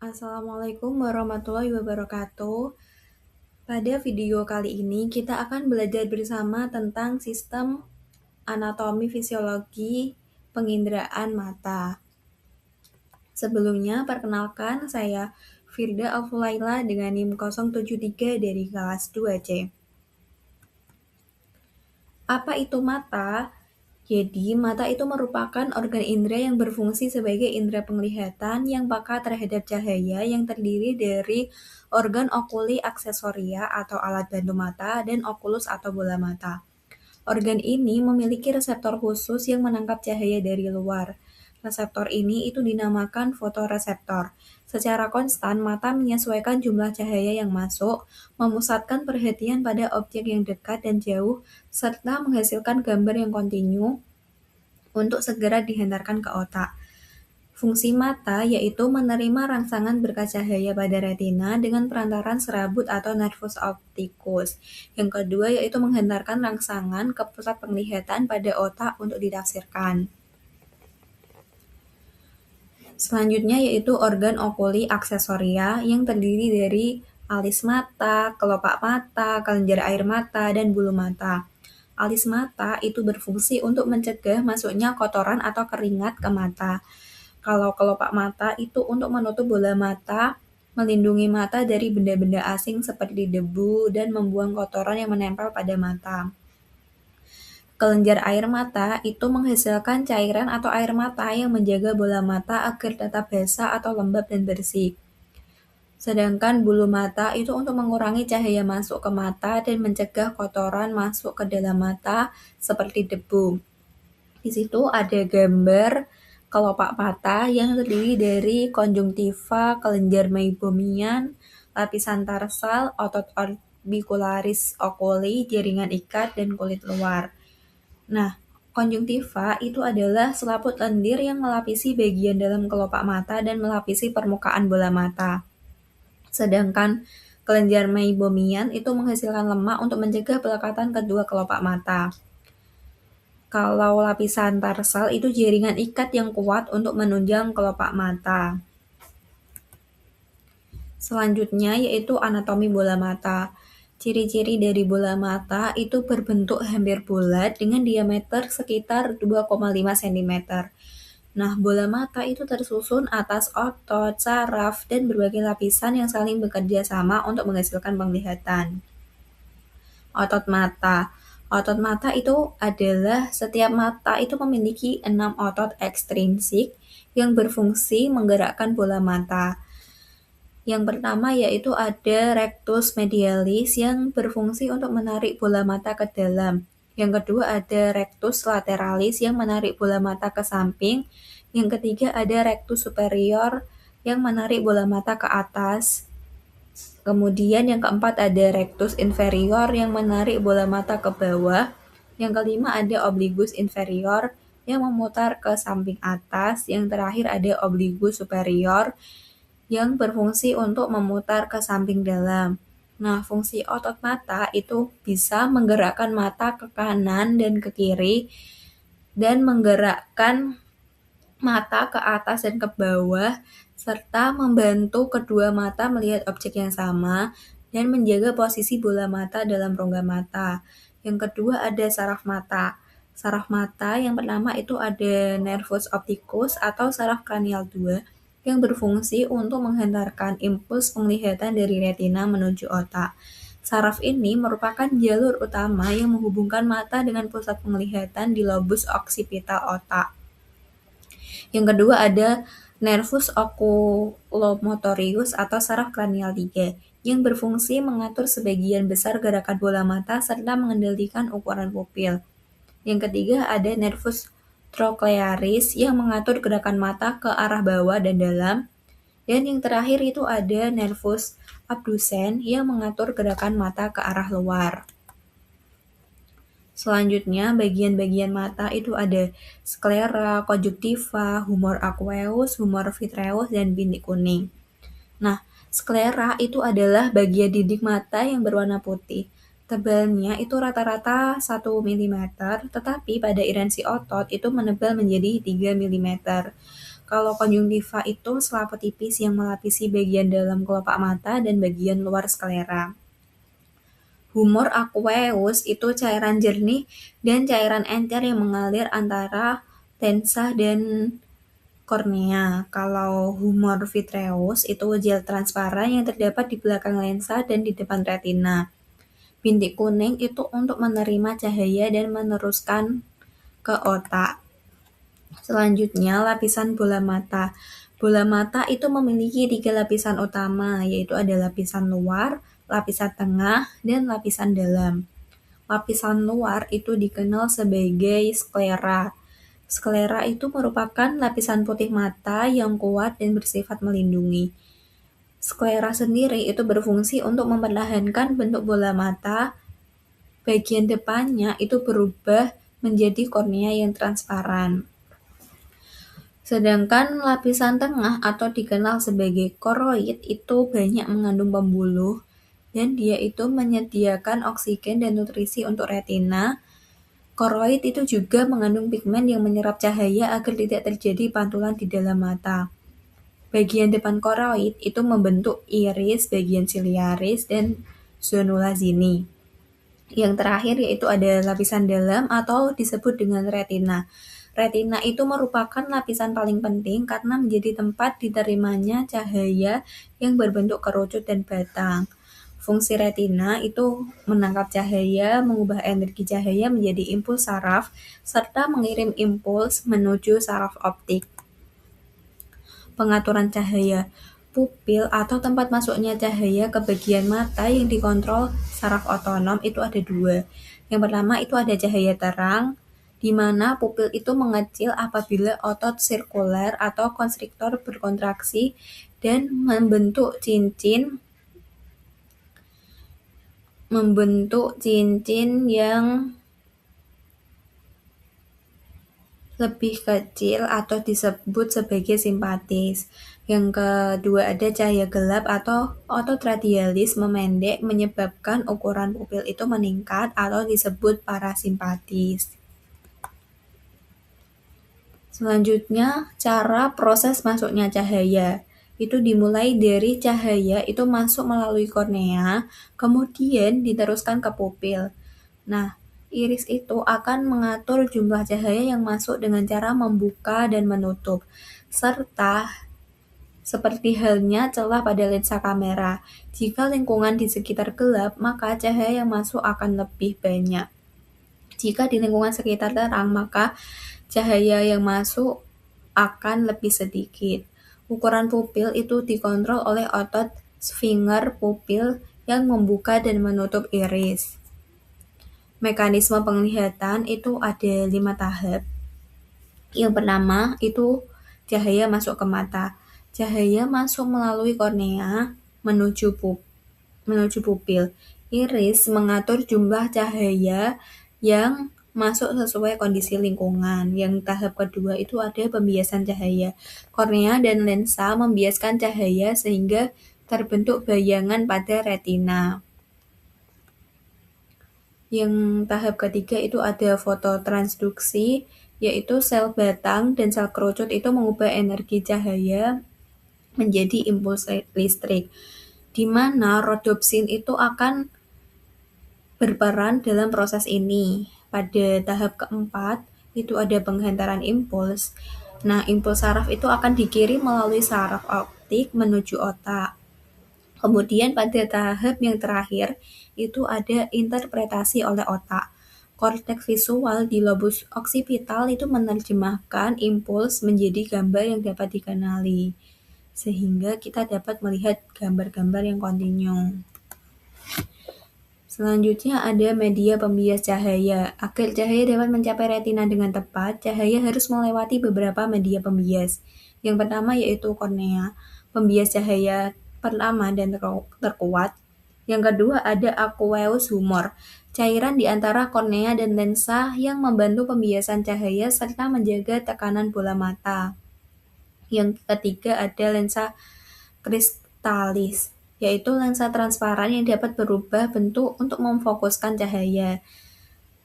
Assalamualaikum warahmatullahi wabarakatuh. Pada video kali ini kita akan belajar bersama tentang sistem anatomi fisiologi penginderaan mata. Sebelumnya, perkenalkan saya Firda Alfulaila dengan NIM 073 dari kelas 2C. Apa itu mata? Jadi, mata itu merupakan organ indera yang berfungsi sebagai indera penglihatan yang peka terhadap cahaya yang terdiri dari organ okuli aksesoria atau alat bantu mata dan okulus atau bola mata. Organ ini memiliki reseptor khusus yang menangkap cahaya dari luar. Reseptor ini itu dinamakan fotoreseptor. Secara konstan, mata menyesuaikan jumlah cahaya yang masuk, memusatkan perhatian pada objek yang dekat dan jauh, serta menghasilkan gambar yang kontinu untuk segera dihantarkan ke otak. Fungsi mata yaitu menerima rangsangan berkacahaya pada retina dengan perantaran serabut atau nervus opticus. Yang kedua yaitu menghantarkan rangsangan ke pusat penglihatan pada otak untuk ditafsirkan. Selanjutnya yaitu organ okuli aksesoria yang terdiri dari alis mata, kelopak mata, kelenjar air mata, dan bulu mata. Alis mata itu berfungsi untuk mencegah masuknya kotoran atau keringat ke mata. Kalau kelopak mata itu untuk menutup bola mata, melindungi mata dari benda-benda asing seperti debu dan membuang kotoran yang menempel pada mata. Kelenjar air mata itu menghasilkan cairan atau air mata yang menjaga bola mata agar tetap basah atau lembab dan bersih. Sedangkan bulu mata itu untuk mengurangi cahaya masuk ke mata dan mencegah kotoran masuk ke dalam mata seperti debu. Di situ ada gambar kelopak mata yang terdiri dari konjungtiva, kelenjar meibomian, lapisan tarsal, otot orbicularis oculi, jaringan ikat, dan kulit luar. Nah, konjungtiva itu adalah selaput lendir yang melapisi bagian dalam kelopak mata dan melapisi permukaan bola mata. Sedangkan kelenjar meibomian itu menghasilkan lemak untuk mencegah pelekatan kedua kelopak mata. Kalau lapisan tarsal itu jaringan ikat yang kuat untuk menunjang kelopak mata. Selanjutnya yaitu anatomi bola mata. Ciri-ciri dari bola mata itu berbentuk hampir bulat dengan diameter sekitar 2,5 cm. Nah, bola mata itu tersusun atas otot, saraf, dan berbagai lapisan yang saling bekerja sama untuk menghasilkan penglihatan. Otot mata. Otot mata itu adalah setiap mata itu memiliki 6 otot ekstrinsik yang berfungsi menggerakkan bola mata. Yang pertama yaitu ada rectus medialis yang berfungsi untuk menarik bola mata ke dalam. Yang kedua ada rectus lateralis yang menarik bola mata ke samping. Yang ketiga ada rectus superior yang menarik bola mata ke atas. Kemudian yang keempat ada rectus inferior yang menarik bola mata ke bawah. Yang kelima ada obligus inferior yang memutar ke samping atas. Yang terakhir ada obligus superior yang berfungsi untuk memutar ke samping dalam. Nah, fungsi otot mata itu bisa menggerakkan mata ke kanan dan ke kiri dan menggerakkan mata ke atas dan ke bawah serta membantu kedua mata melihat objek yang sama dan menjaga posisi bola mata dalam rongga mata. Yang kedua ada saraf mata. Saraf mata yang pertama itu ada nervus opticus atau saraf kranial 2 yang berfungsi untuk menghantarkan impuls penglihatan dari retina menuju otak. Saraf ini merupakan jalur utama yang menghubungkan mata dengan pusat penglihatan di lobus oksipital otak. Yang kedua ada nervus oculomotorius atau saraf kranial 3 yang berfungsi mengatur sebagian besar gerakan bola mata serta mengendalikan ukuran pupil. Yang ketiga ada nervus trochlearis yang mengatur gerakan mata ke arah bawah dan dalam. Dan yang terakhir itu ada nervus abducens yang mengatur gerakan mata ke arah luar. Selanjutnya, bagian-bagian mata itu ada sklera, konjungtiva, humor aqueus, humor vitreus, dan bintik kuning. Nah, sklera itu adalah bagian dinding mata yang berwarna putih. Tebalnya itu rata-rata 1 mm, tetapi pada iransi otot itu menebal menjadi 3 mm. Kalau konjungtiva itu selaput tipis yang melapisi bagian dalam kelopak mata dan bagian luar sklera. Humor aqueous itu cairan jernih dan cairan encer yang mengalir antara lensa dan kornea. Kalau humor vitreous itu gel transparan yang terdapat di belakang lensa dan di depan retina. Bintik kuning itu untuk menerima cahaya dan meneruskan ke otak. Selanjutnya, lapisan bola mata. Bola mata itu memiliki 3 lapisan utama, yaitu ada lapisan luar, lapisan tengah, dan lapisan dalam. Lapisan luar itu dikenal sebagai sklera. Sklera itu merupakan lapisan putih mata yang kuat dan bersifat melindungi. Sklera sendiri itu berfungsi untuk mempertahankan bentuk bola mata. Bagian depannya itu berubah menjadi kornea yang transparan. Sedangkan lapisan tengah atau dikenal sebagai koroid itu banyak mengandung pembuluh dan dia itu menyediakan oksigen dan nutrisi untuk retina. Koroid itu juga mengandung pigmen yang menyerap cahaya agar tidak terjadi pantulan di dalam mata. Bagian depan koroid itu membentuk iris, bagian siliaris, dan zonula zini. Yang terakhir yaitu ada lapisan dalam atau disebut dengan retina. Retina itu merupakan lapisan paling penting karena menjadi tempat diterimanya cahaya yang berbentuk kerucut dan batang. Fungsi retina itu menangkap cahaya, mengubah energi cahaya menjadi impuls saraf, serta mengirim impuls menuju saraf optik. Pengaturan cahaya. Pupil atau tempat masuknya cahaya ke bagian mata yang dikontrol saraf otonom itu ada 2. Yang pertama itu ada cahaya terang, di mana pupil itu mengecil apabila otot sirkuler atau konstriktor berkontraksi dan membentuk cincin yang lebih kecil atau disebut sebagai simpatis. Yang kedua ada cahaya gelap atau otot radialis memendek menyebabkan ukuran pupil itu meningkat atau disebut parasimpatis. Selanjutnya, cara proses masuknya cahaya. Itu dimulai dari cahaya itu masuk melalui kornea, kemudian diteruskan ke pupil. Nah, iris itu akan mengatur jumlah cahaya yang masuk dengan cara membuka dan menutup, serta seperti halnya celah pada lensa kamera. Jika lingkungan di sekitar gelap, maka cahaya yang masuk akan lebih banyak. Jika di lingkungan sekitar terang, maka cahaya yang masuk akan lebih sedikit. Ukuran pupil itu dikontrol oleh otot sfinger pupil yang membuka dan menutup iris. Mekanisme penglihatan itu ada 5 tahap. Yang pertama itu cahaya masuk ke mata. Cahaya masuk melalui kornea menuju pupil. Iris mengatur jumlah cahaya yang masuk sesuai kondisi lingkungan. Yang tahap kedua itu ada pembiasan cahaya. Kornea dan lensa membiaskan cahaya sehingga terbentuk bayangan pada retina. Yang tahap ketiga itu ada fototransduksi, yaitu sel batang dan sel kerucut itu mengubah energi cahaya menjadi impuls listrik, di mana rodopsin itu akan berperan dalam proses ini. Pada tahap keempat, itu ada penghantaran impuls. Nah, impuls saraf itu akan dikirim melalui saraf optik menuju otak. Kemudian pada tahap yang terakhir, itu ada interpretasi oleh otak. Korteks visual di lobus oksipital itu menerjemahkan impuls menjadi gambar yang dapat dikenali, sehingga kita dapat melihat gambar-gambar yang kontinu. Selanjutnya ada media pembias cahaya. Agar cahaya dapat mencapai retina dengan tepat, cahaya harus melewati beberapa media pembias. Yang pertama yaitu kornea, pembias cahaya pertama dan terkuat. Yang kedua ada aqueous humor, cairan di antara kornea dan lensa yang membantu pembiasan cahaya serta menjaga tekanan bola mata. Yang ketiga ada lensa kristalis, yaitu lensa transparan yang dapat berubah bentuk untuk memfokuskan cahaya.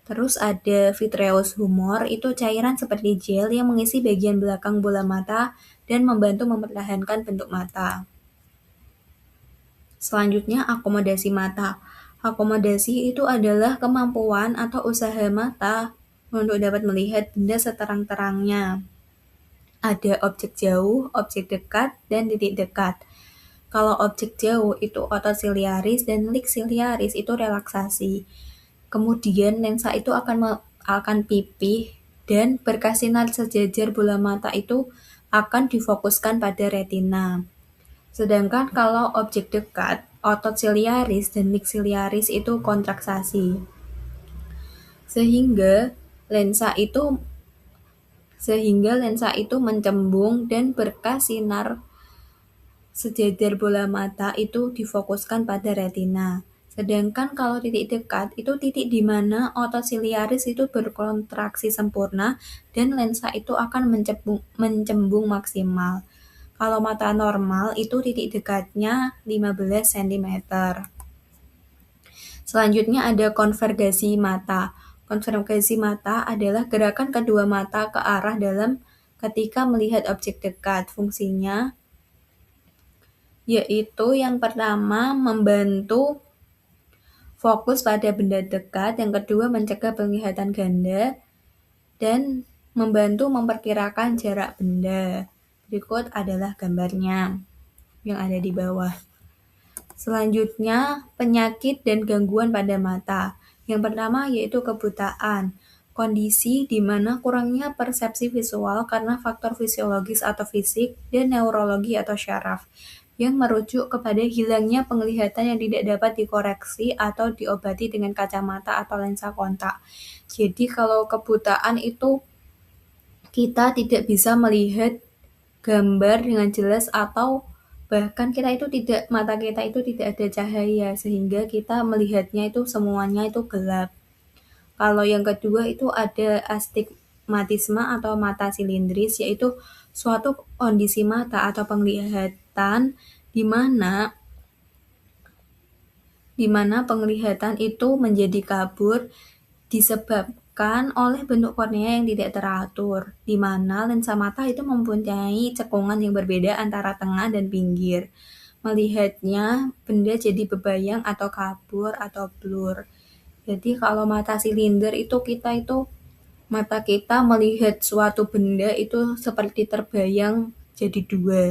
Terus ada vitreous humor, itu cairan seperti gel yang mengisi bagian belakang bola mata dan membantu mempertahankan bentuk mata. Selanjutnya, akomodasi mata. Akomodasi itu adalah kemampuan atau usaha mata untuk dapat melihat benda seterang-terangnya. Ada objek jauh, objek dekat, dan titik dekat. Kalau objek jauh itu otot siliaris dan lik siliaris itu relaksasi. Kemudian lensa itu akan pipih dan berkas sinar sejajar bola mata itu akan difokuskan pada retina. Sedangkan kalau objek dekat, otot siliaris dan lik siliaris itu kontraksasi. Sehingga lensa itu mencembung dan berkas sinar sejajar bola mata itu difokuskan pada retina. Sedangkan kalau titik dekat, itu titik di mana otot siliaris itu berkontraksi sempurna dan lensa itu akan mencembung maksimal. Kalau mata normal, itu titik dekatnya 15 cm. Selanjutnya ada konvergasi mata. Konvergasi mata adalah gerakan kedua mata ke arah dalam ketika melihat objek dekat. Fungsinya yaitu yang pertama membantu fokus pada benda dekat, yang kedua mencegah penglihatan ganda, dan membantu memperkirakan jarak benda. Berikut adalah gambarnya yang ada di bawah. Selanjutnya, penyakit dan gangguan pada mata. Yang pertama yaitu kebutaan. Kondisi di mana kurangnya persepsi visual karena faktor fisiologis atau fisik dan neurologi atau syaraf yang merujuk kepada hilangnya penglihatan yang tidak dapat dikoreksi atau diobati dengan kacamata atau lensa kontak. Jadi kalau kebutaan itu kita tidak bisa melihat gambar dengan jelas atau bahkan mata kita itu tidak ada cahaya sehingga kita melihatnya itu semuanya itu gelap. Kalau yang kedua itu ada astigmatisme atau mata silindris, yaitu suatu kondisi mata atau penglihatan di mana penglihatan itu menjadi kabur disebabkan oleh bentuk kornea yang tidak teratur, di mana lensa mata itu mempunyai cekungan yang berbeda antara tengah dan pinggir. Melihatnya benda jadi bebayang atau kabur atau blur. Jadi kalau mata silinder itu mata kita melihat suatu benda itu seperti terbayang jadi dua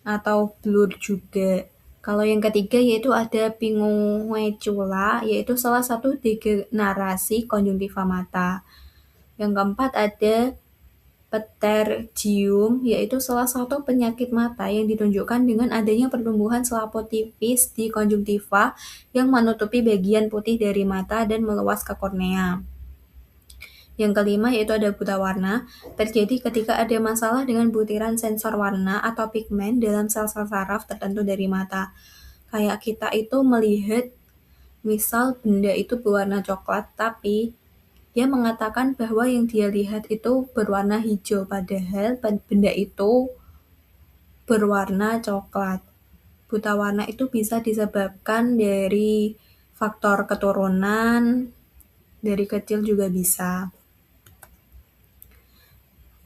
atau blur juga. Kalau yang ketiga yaitu ada pinguecula, yaitu salah satu degenerasi konjungtiva mata. Yang keempat ada pterygium, yaitu salah satu penyakit mata yang ditunjukkan dengan adanya pertumbuhan selaput tipis di konjungtiva yang menutupi bagian putih dari mata dan meluas ke kornea. Yang kelima yaitu ada buta warna, terjadi ketika ada masalah dengan butiran sensor warna atau pigmen dalam sel-sel saraf tertentu dari mata. Kayak kita itu melihat misal benda itu berwarna coklat, tapi dia mengatakan bahwa yang dia lihat itu berwarna hijau, padahal benda itu berwarna coklat. Buta warna itu bisa disebabkan dari faktor keturunan, dari kecil juga bisa.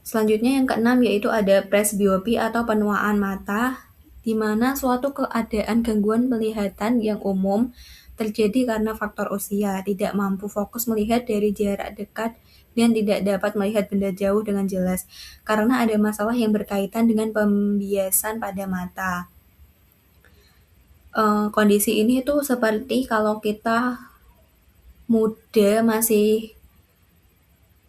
Selanjutnya yang keenam yaitu ada presbiopi atau penuaan mata, di mana suatu keadaan gangguan penglihatan yang umum terjadi karena faktor usia, tidak mampu fokus melihat dari jarak dekat dan tidak dapat melihat benda jauh dengan jelas, karena ada masalah yang berkaitan dengan pembiasan pada mata. Kondisi ini tuh seperti kalau kita masih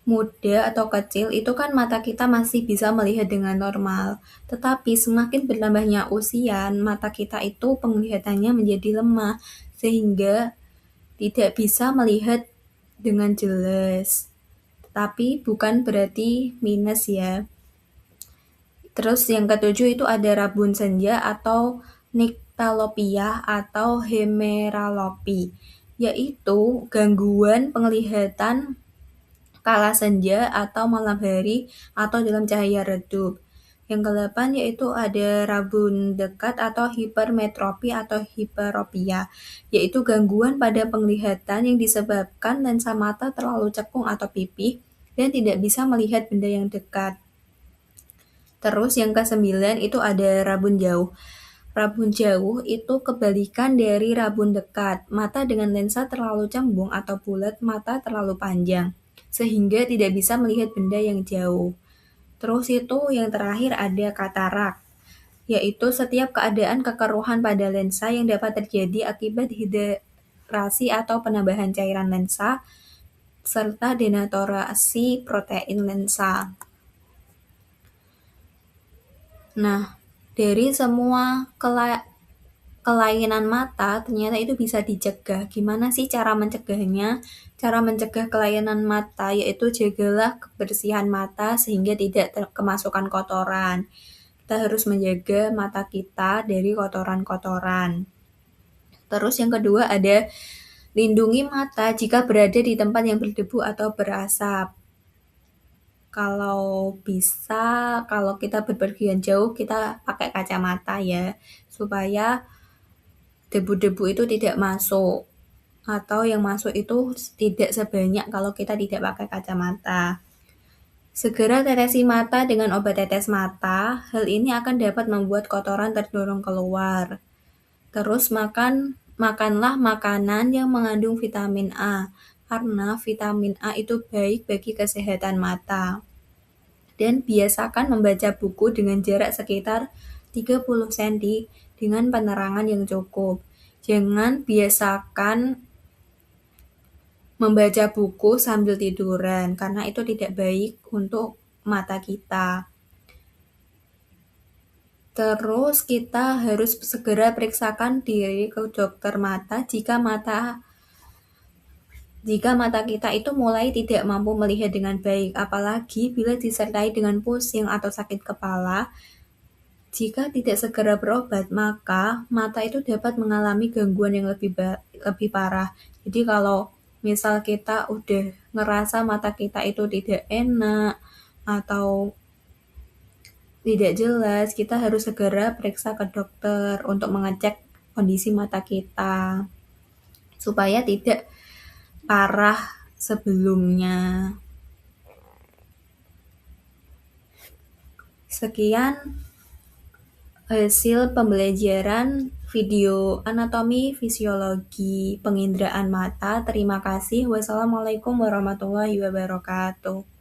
muda atau kecil, itu kan mata kita masih bisa melihat dengan normal. Tetapi semakin bertambahnya usia, mata kita itu penglihatannya menjadi lemah, sehingga tidak bisa melihat dengan jelas. Tapi bukan berarti minus ya. Terus yang ketujuh itu ada rabun senja atau nyctalopia atau hemeralopi, yaitu gangguan penglihatan kala senja atau malam hari atau dalam cahaya redup. Yang ke-8 yaitu ada rabun dekat atau hipermetropi atau hiperopia, yaitu gangguan pada penglihatan yang disebabkan lensa mata terlalu cekung atau pipih dan tidak bisa melihat benda yang dekat. Terus yang ke-9 itu ada rabun jauh. Rabun jauh itu kebalikan dari rabun dekat. Mata dengan lensa terlalu cembung atau bulat, mata terlalu panjang, sehingga tidak bisa melihat benda yang jauh. Terus itu yang terakhir ada katarak, yaitu setiap keadaan kekeruhan pada lensa yang dapat terjadi akibat hidrasi atau penambahan cairan lensa, serta denaturasi protein lensa. Nah, dari semua kelainan mata ternyata itu bisa dicegah. Gimana sih cara mencegahnya? Cara mencegah kelainan mata yaitu jagalah kebersihan mata sehingga tidak kemasukan kotoran. Kita harus menjaga mata kita dari kotoran-kotoran. Terus yang kedua ada lindungi mata jika berada di tempat yang berdebu atau berasap. Kalau bisa, kalau kita berpergian jauh, kita pakai kacamata ya, supaya debu-debu itu tidak masuk. Atau yang masuk itu tidak sebanyak kalau kita tidak pakai kacamata. Segera tetesi mata dengan obat tetes mata, hal ini akan dapat membuat kotoran terdorong keluar. Terus makanlah makanan yang mengandung vitamin A, karena vitamin A itu baik bagi kesehatan mata. Dan biasakan membaca buku dengan jarak sekitar 30 cm dengan penerangan yang cukup. Jangan biasakan membaca buku sambil tiduran, karena itu tidak baik untuk mata kita. Terus kita harus segera periksakan diri ke dokter mata jika mata kita itu mulai tidak mampu melihat dengan baik, apalagi bila disertai dengan pusing atau sakit kepala. Jika tidak segera berobat, maka mata itu dapat mengalami gangguan yang lebih parah. Jadi kalau misal kita udah ngerasa mata kita itu tidak enak atau tidak jelas, kita harus segera periksa ke dokter untuk mengecek kondisi mata kita supaya tidak parah sebelumnya. Sekian hasil pembelajaran video anatomi fisiologi penginderaan mata. Terima kasih. Wassalamualaikum warahmatullahi wabarakatuh.